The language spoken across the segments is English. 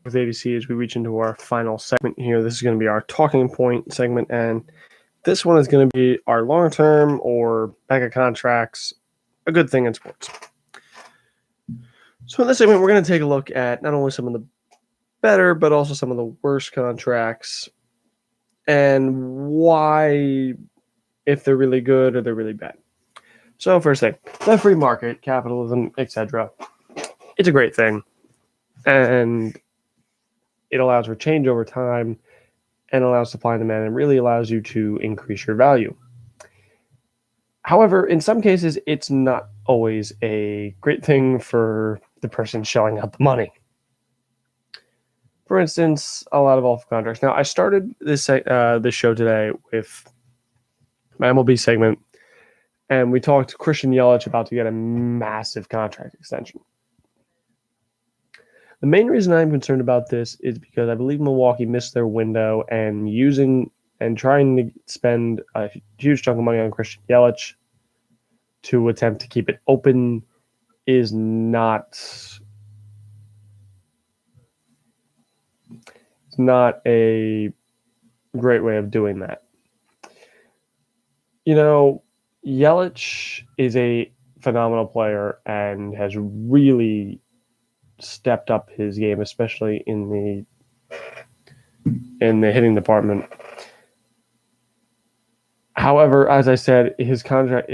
with AVC as we reach into our final segment here. This is going to be our talking point segment, and this one is going to be our long-term or mega contracts, a good thing in sports. So in this segment, we're going to take a look at not only some of the better, but also some of the worst contracts and why, if they're really good or they're really bad. So first thing, the free market, capitalism, etc. It's a great thing, and it allows for change over time and allows supply and demand and really allows you to increase your value. However, in some cases, it's not always a great thing for the person shelling out the money. For instance, a lot of awful contracts. Now, I started this show today with my MLB segment, and we talked to Christian Yelich about to get a massive contract extension. The main reason I'm concerned about this is because I believe Milwaukee missed their window, and trying to spend a huge chunk of money on Christian Yelich to attempt to keep it open is not a great way of doing that. You know, Yelich is a phenomenal player and has really stepped up his game, especially in the hitting department. However, as I said, this contract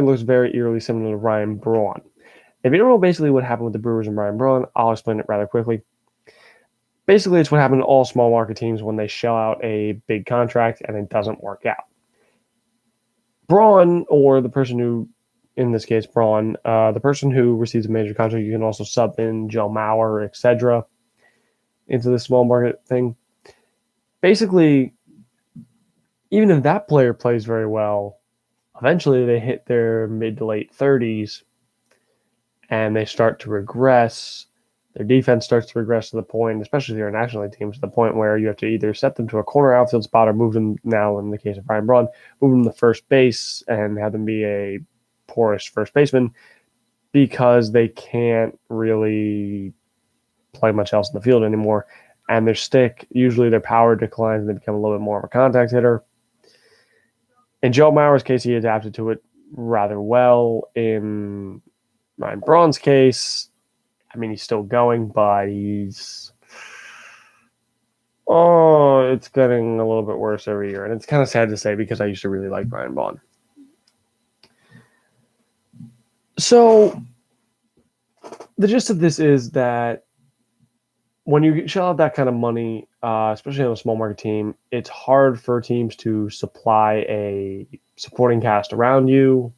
looks very eerily similar to Ryan Braun. If you don't know basically what happened with the Brewers and Ryan Braun, I'll explain it rather quickly. Basically, it's what happened to all small market teams when they shell out a big contract and it doesn't work out. Braun, or the person who, in this case, Braun, the person who receives a major contract, you can also sub in Joe Mauer, etc., into the small market thing. Basically, even if that player plays very well, eventually they hit their mid to late 30s and they start to regress. Their defense starts to regress to the point, especially if you're a National League team, to the point where you have to either set them to a corner outfield spot or move them, now in the case of Ryan Braun, move them to first base and have them be a porous first baseman because they can't really play much else in the field anymore. And usually their power declines and they become a little bit more of a contact hitter. In Joe Mauer's case, he adapted to it rather well. In Ryan Braun's case, I mean, he's still going, but it's getting a little bit worse every year. And it's kind of sad to say because I used to really like Ryan Braun. So the gist of this is that when you shell out that kind of money, especially on a small market team, it's hard for teams to supply a supporting cast around you.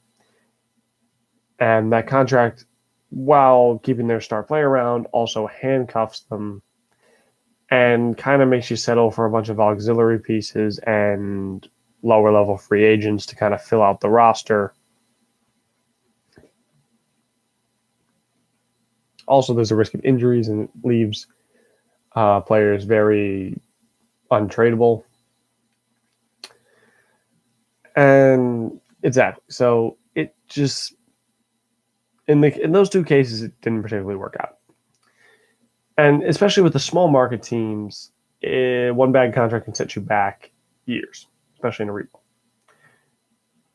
And that contract, while keeping their star player around, also handcuffs them and kind of makes you settle for a bunch of auxiliary pieces and lower level free agents to kind of fill out the roster. Also, there's a risk of injuries and it leaves players very untradeable. And exactly. So it just, in those two cases, it didn't particularly work out. And especially with the small market teams, one bad contract can set you back years, especially in a rebuild.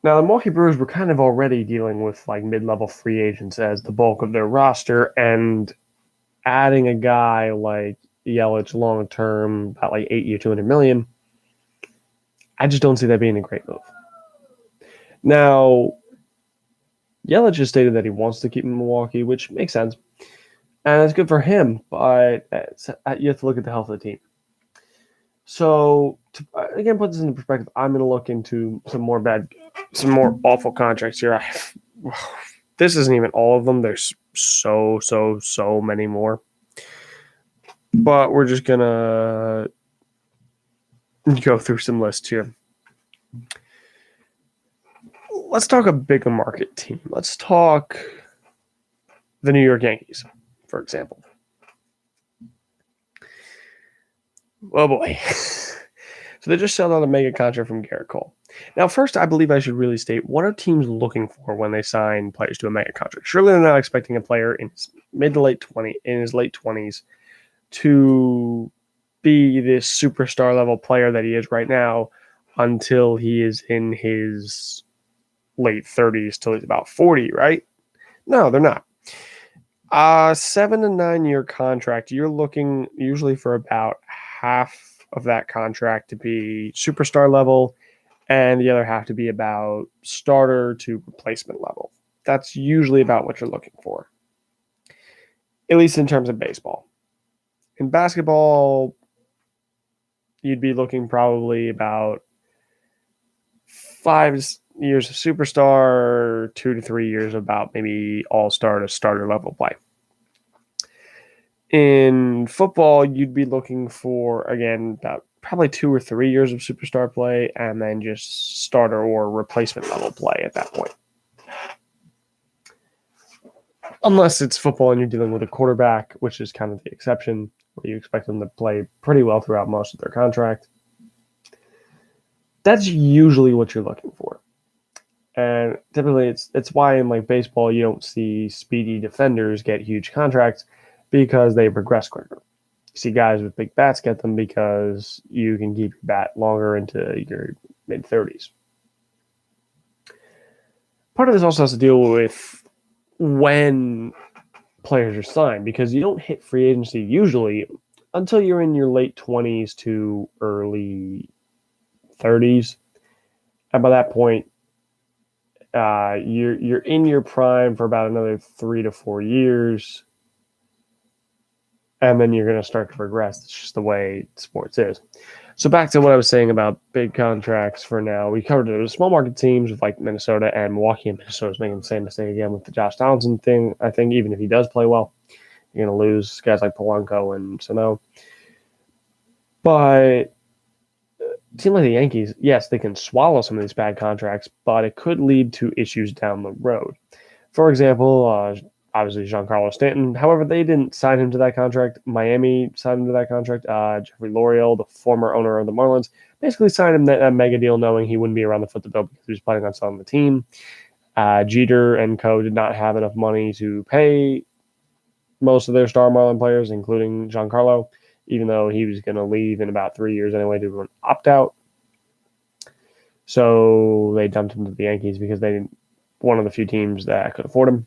Now, the Milwaukee Brewers were kind of already dealing with like mid-level free agents as the bulk of their roster, and adding a guy like Yelich long term, about like 8 years, $200 million, I just don't see that being a great move. Now, Yelich has stated that he wants to keep in Milwaukee, which makes sense. And it's good for him, but you have to look at the health of the team. So, to, again, put this into perspective, I'm going to look into some more awful contracts here. This isn't even all of them. There's so many more. But we're just going to go through some lists here. Let's talk a bigger market team. Let's talk the New York Yankees, for example. Oh boy. So they just sold out a mega contract from Garrett Cole. Now, first, I believe I should really state, what are teams looking for when they sign players to a mega contract? Surely they're not expecting a player in his late 20s to be this superstar level player that he is right now until he is in his late 30s till he's about 40, right? No, they're not. 7 to 9 year contract, you're looking usually for about half of that contract to be superstar level and the other half to be about starter to replacement level. That's usually about what you're looking for, at least in terms of baseball. In basketball, you'd be looking probably about 5 years of superstar, 2 to 3 years about maybe all-star to starter level play. In football, you'd be looking for, again, about probably 2 or 3 years of superstar play and then just starter or replacement level play at that point. Unless it's football and you're dealing with a quarterback, which is kind of the exception, where you expect them to play pretty well throughout most of their contract. That's usually what you're looking for. And typically it's why in like baseball you don't see speedy defenders get huge contracts because they progress quicker. You see guys with big bats get them because you can keep your bat longer into your mid-30s. Part of this also has to deal with when players are signed, because you don't hit free agency usually until you're in your late 20s to early 30s. And by that point, you're in your prime for about another 3 to 4 years, and then you're going to start to progress. It's just the way sports is. So back to what I was saying about big contracts for now. We covered it. It was small market teams with like Minnesota and Milwaukee, and Minnesota's making the same mistake again with the Josh Donaldson thing. I think even if he does play well, you're going to lose guys like Polanco and Sano. But a team like the Yankees, yes, they can swallow some of these bad contracts, but it could lead to issues down the road. For example, obviously Giancarlo Stanton. However, they didn't sign him to that contract. Miami signed him to that contract. Jeffrey Loreal, the former owner of the Marlins, basically signed him that mega deal knowing he wouldn't be around the foot the bill because he was planning on selling the team. Jeter and co. did not have enough money to pay most of their star Marlin players, including Giancarlo, even though he was going to leave in about 3 years anyway to do an opt-out. So they dumped him to the Yankees because they didn't one of the few teams that could afford him.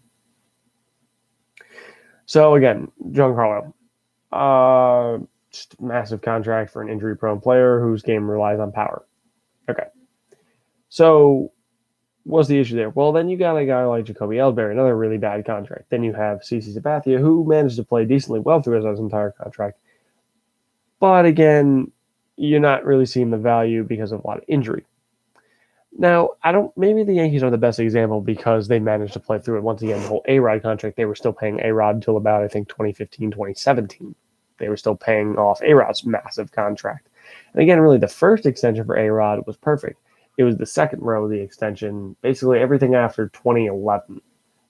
So again, Giancarlo, just a massive contract for an injury-prone player whose game relies on power. Okay. So what's the issue there? Well, then you got a guy like Jacoby Ellsbury, another really bad contract. Then you have CC Sabathia, who managed to play decently well through his entire contract. But again, you're not really seeing the value because of a lot of injury. Now, maybe the Yankees are the best example because they managed to play through it. Once again, the whole A-Rod contract, they were still paying A-Rod until about, I think, 2015, 2017. They were still paying off A-Rod's massive contract. And again, really, the first extension for A-Rod was perfect. It was the second row of the extension, basically everything after 2011,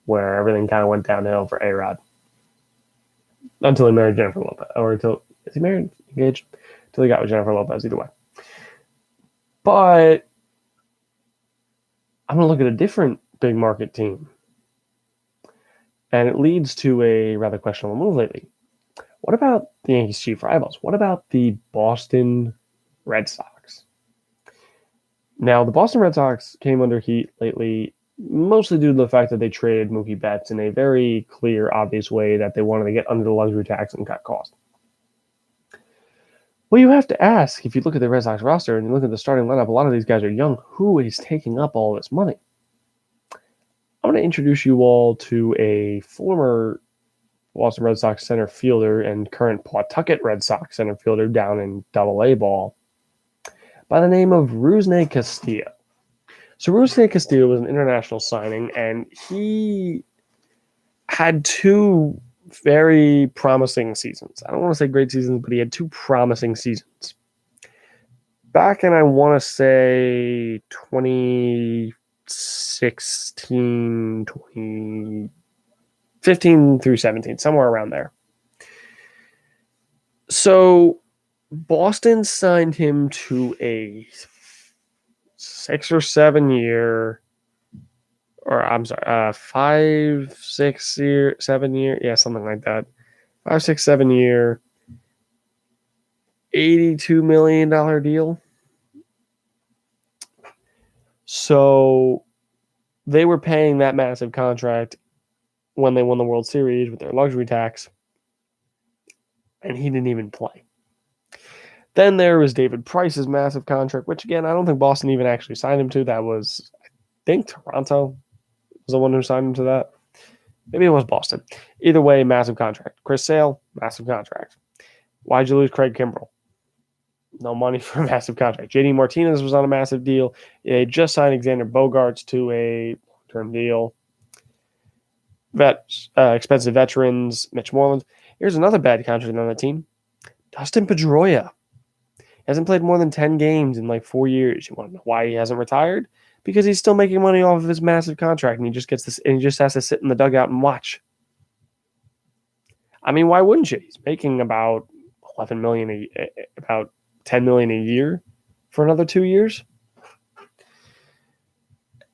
where everything kind of went downhill for A-Rod. Until he married Jennifer Lopez. Is he married? Engaged? Until he got with Jennifer Lopez, either way. But I'm going to look at a different big market team. And it leads to a rather questionable move lately. What about the Yankees' chief rivals? What about the Boston Red Sox? Now, the Boston Red Sox came under heat lately, mostly due to the fact that they traded Mookie Betts in a very clear, obvious way that they wanted to get under the luxury tax and cut costs. Well, you have to ask, if you look at the Red Sox roster and you look at the starting lineup, a lot of these guys are young. Who is taking up all this money? I'm going to introduce you all to a former Boston Red Sox center fielder and current Pawtucket Red Sox center fielder down in Double-A ball by the name of Rusney Castillo. So Rusney Castillo was an international signing, and he had 2 very promising seasons. I don't want to say great seasons, but he had 2 promising seasons. Back in, I want to say, 2016, 2015 through 17, somewhere around there. So Boston signed him to a 6 or 7 year, or I'm sorry, 5, 6 year, 7 year, yeah, something like that. 5, 6, 7 year $82 million deal. So they were paying that massive contract when they won the World Series with their luxury tax, and he didn't even play. Then there was David Price's massive contract, which, again, I don't think Boston even actually signed him to. That was, I think, Toronto was the one who signed him to that. Maybe it was Boston. Either way, massive contract. Chris Sale, massive contract. Why'd you lose Craig Kimbrell? No money for a massive contract. JD Martinez was on a massive deal. They just signed Xander Bogaerts to a long-term deal. Expensive veterans, Mitch Moreland. Here's another bad contract on the team. Dustin Pedroia. Hasn't played more than 10 games in like 4 years. You want to know why he hasn't retired? Because he's still making money off of his massive contract, and he just has to sit in the dugout and watch. I mean, why wouldn't you? He's making about $11 million, about $10 million a year for another 2 years.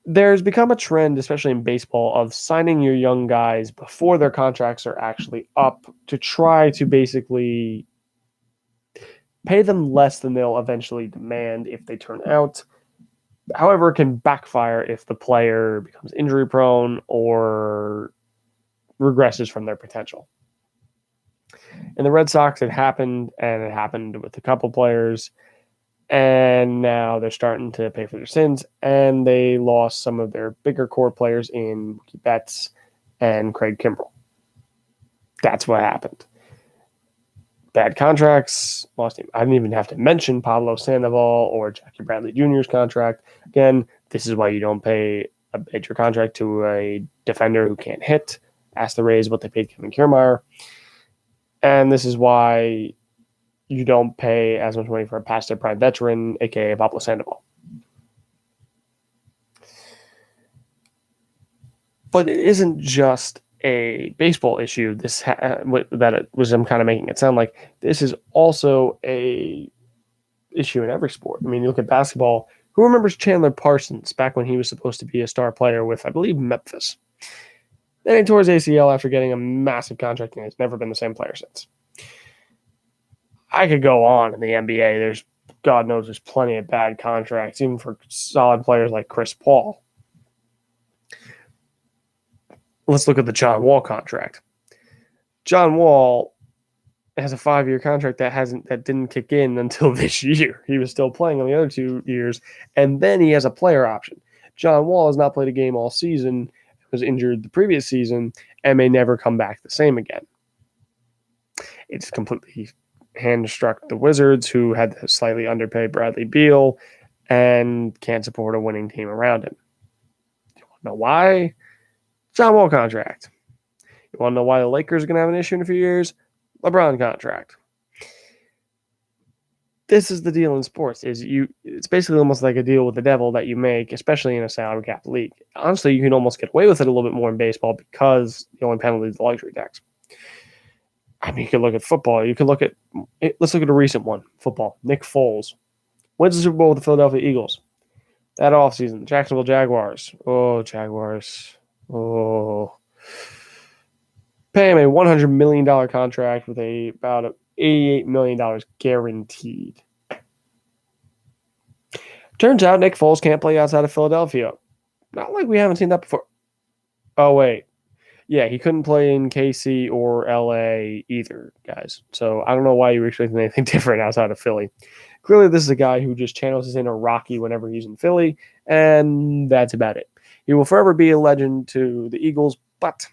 There's become a trend, especially in baseball, of signing your young guys before their contracts are actually up to try to basically pay them less than they'll eventually demand if they turn out. However, it can backfire if the player becomes injury prone or regresses from their potential. In the Red Sox, it happened, and it happened with a couple players, and now they're starting to pay for their sins, and they lost some of their bigger core players in Mookie Betts and Craig Kimbrell. That's what happened. Bad contracts, lost him. I didn't even have to mention Pablo Sandoval or Jackie Bradley Jr.'s contract. Again, this is why you don't pay a major contract to a defender who can't hit. Ask the Rays what they paid Kevin Kiermaier. And this is why you don't pay as much money for a past their prime veteran, a.k.a. Pablo Sandoval. But it isn't just a baseball issue. I'm kind of making it sound like this is also a issue in every sport. I mean, you look at basketball. Who remembers Chandler Parsons back when he was supposed to be a star player with, I believe, Memphis? Then he tore his ACL after getting a massive contract, and he's never been the same player since. I could go on in the NBA. God knows there's plenty of bad contracts, even for solid players like Chris Paul. Let's look at the John Wall contract. John Wall has a 5-year contract that didn't kick in until this year. He was still playing on the other 2 years, and then he has a player option. John Wall has not played a game all season, was injured the previous season, and may never come back the same again. It's completely hand-struck the Wizards, who had to slightly underpay Bradley Beal and can't support a winning team around him. You want to know why? John Wall contract. You want to know why the Lakers are going to have an issue in a few years? LeBron contract. This is the deal in sports. It's basically almost like a deal with the devil that you make, especially in a salary cap league. Honestly, you can almost get away with it a little bit more in baseball because the only penalty is the luxury tax. I mean, you can look at football. Let's look at a recent one. Football. Nick Foles wins the Super Bowl with the Philadelphia Eagles. That offseason, Jacksonville Jaguars. Oh, Jaguars. Oh. Pay him a $100 million contract with about $88 million guaranteed. Turns out Nick Foles can't play outside of Philadelphia. Not like we haven't seen that before. Oh, wait. Yeah, he couldn't play in KC or LA either, guys. So I don't know why you were expecting anything different outside of Philly. Clearly, this is a guy who just channels his inner Rocky whenever he's in Philly, and that's about it. He will forever be a legend to the Eagles, but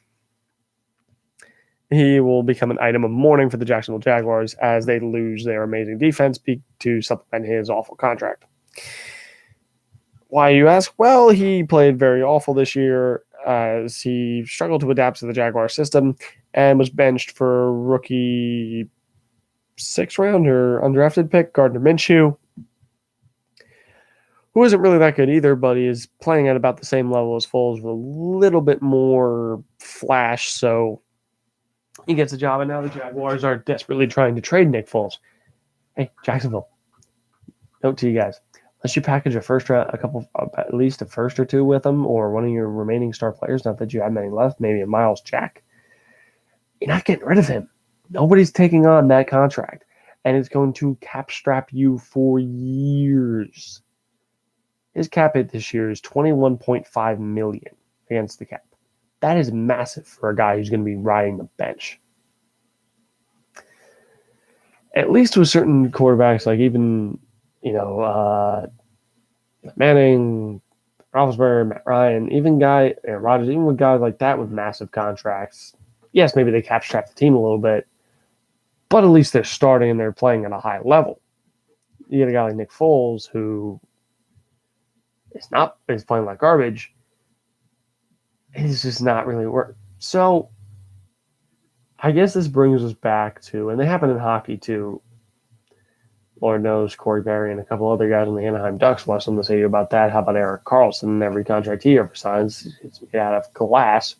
he will become an item of mourning for the Jacksonville Jaguars as they lose their amazing defense to supplement his awful contract. Why, you ask? Well, he played very awful this year as he struggled to adapt to the Jaguar system and was benched for rookie 6th round or undrafted pick, Gardner Minshew, who isn't really that good either, but he is playing at about the same level as Foles with a little bit more flash, so he gets a job, and now the Jaguars are desperately trying to trade Nick Foles. Hey, Jacksonville, note to you guys. Unless you package at least a first or two with them, or one of your remaining star players, not that you have many left, maybe a Miles Jack, you're not getting rid of him. Nobody's taking on that contract. and it's going to cap strap you for years. His cap hit this year is $21.5 million against the cap. That is massive for a guy who's going to be riding the bench. At least with certain quarterbacks, like even, Manning, Roethlisberger, Matt Ryan, even Aaron Rodgers, even with guys like that with massive contracts, yes, maybe they cap strap the team a little bit, but at least they're starting and they're playing at a high level. You get a guy like Nick Foles who is playing like garbage. It's just not really working. So I guess this brings us back to, and they happen in hockey too. Lord knows Corey Berry and a couple other guys on the Anaheim Ducks will have something to say about that. How about Erik Karlsson? Every contract he ever signs is made out of glass.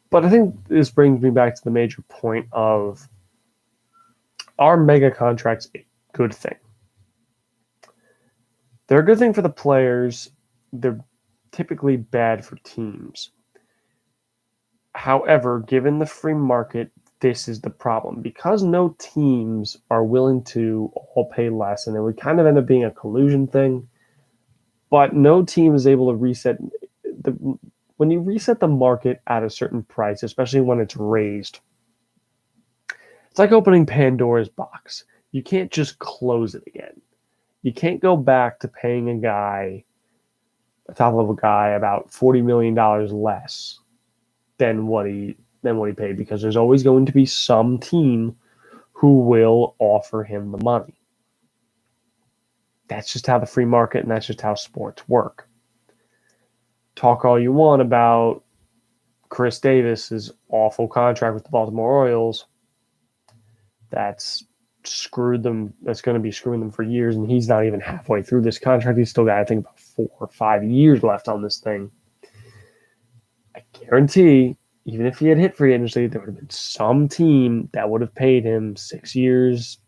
But I think this brings me back to the major point of, are mega contracts a good thing? They're a good thing for the players. They're typically bad for teams. However, given the free market, this is the problem. Because no teams are willing to all pay less, and it would kind of end up being a collusion thing, but no team is able to reset. When you reset the market at a certain price, especially when it's raised, it's like opening Pandora's box. You can't just close it again. You can't go back to paying a top-level guy, about $40 million less than what he paid, because there's always going to be some team who will offer him the money. That's just how the free market and that's just how sports work. Talk all you want about Chris Davis's awful contract with the Baltimore Orioles. That's screwed them. That's going to be screwing them for years, and he's not even halfway through this contract. He's still got, I think, about 4 or 5 years left on this thing. I guarantee, even if he had hit free agency, there would have been some team that would have paid him 6 years,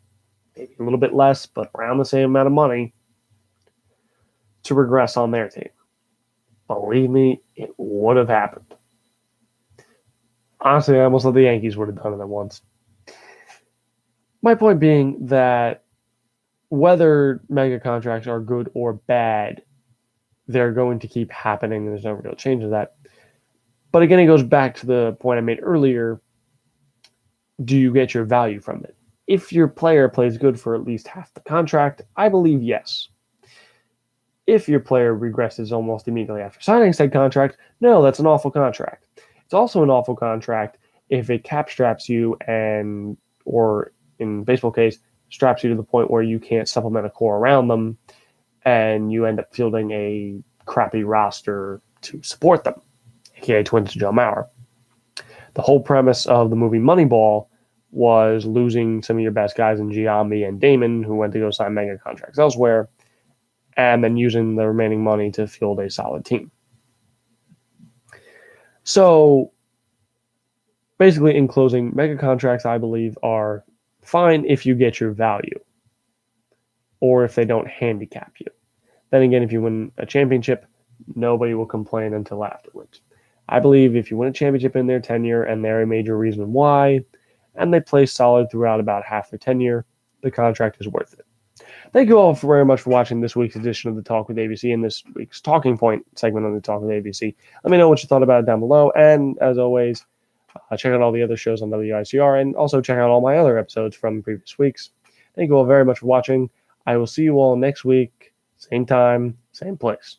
maybe a little bit less, but around the same amount of money to regress on their team. Believe me, it would have happened. Honestly, I almost thought the Yankees would have done it at once. My point being that whether mega contracts are good or bad, they're going to keep happening, and there's no real change to that. But again, it goes back to the point I made earlier. Do you get your value from it? If your player plays good for at least half the contract, I believe yes. If your player regresses almost immediately after signing said contract, no, that's an awful contract. It's also an awful contract if it cap straps you or in baseball case, straps you to the point where you can't supplement a core around them and you end up fielding a crappy roster to support them, aka Twins to Joe Mauer. The whole premise of the movie Moneyball was losing some of your best guys in Giambi and Damon, who went to go sign mega contracts elsewhere, and then using the remaining money to field a solid team. So basically, in closing, mega contracts, I believe, are fine if you get your value or if they don't handicap you. Then again, if you win a championship, nobody will complain until afterwards. I believe if you win a championship in their tenure and they're a major reason why, and they play solid throughout about half their tenure, the contract is worth it. Thank you all very much for watching this week's edition of the Talk with AVC and this week's Talking Point segment on the Talk with AVC. Let me know what you thought about it down below. And as always, check out all the other shows on WICR and also check out all my other episodes from previous weeks. Thank you all very much for watching. I will see you all next week, same time, same place.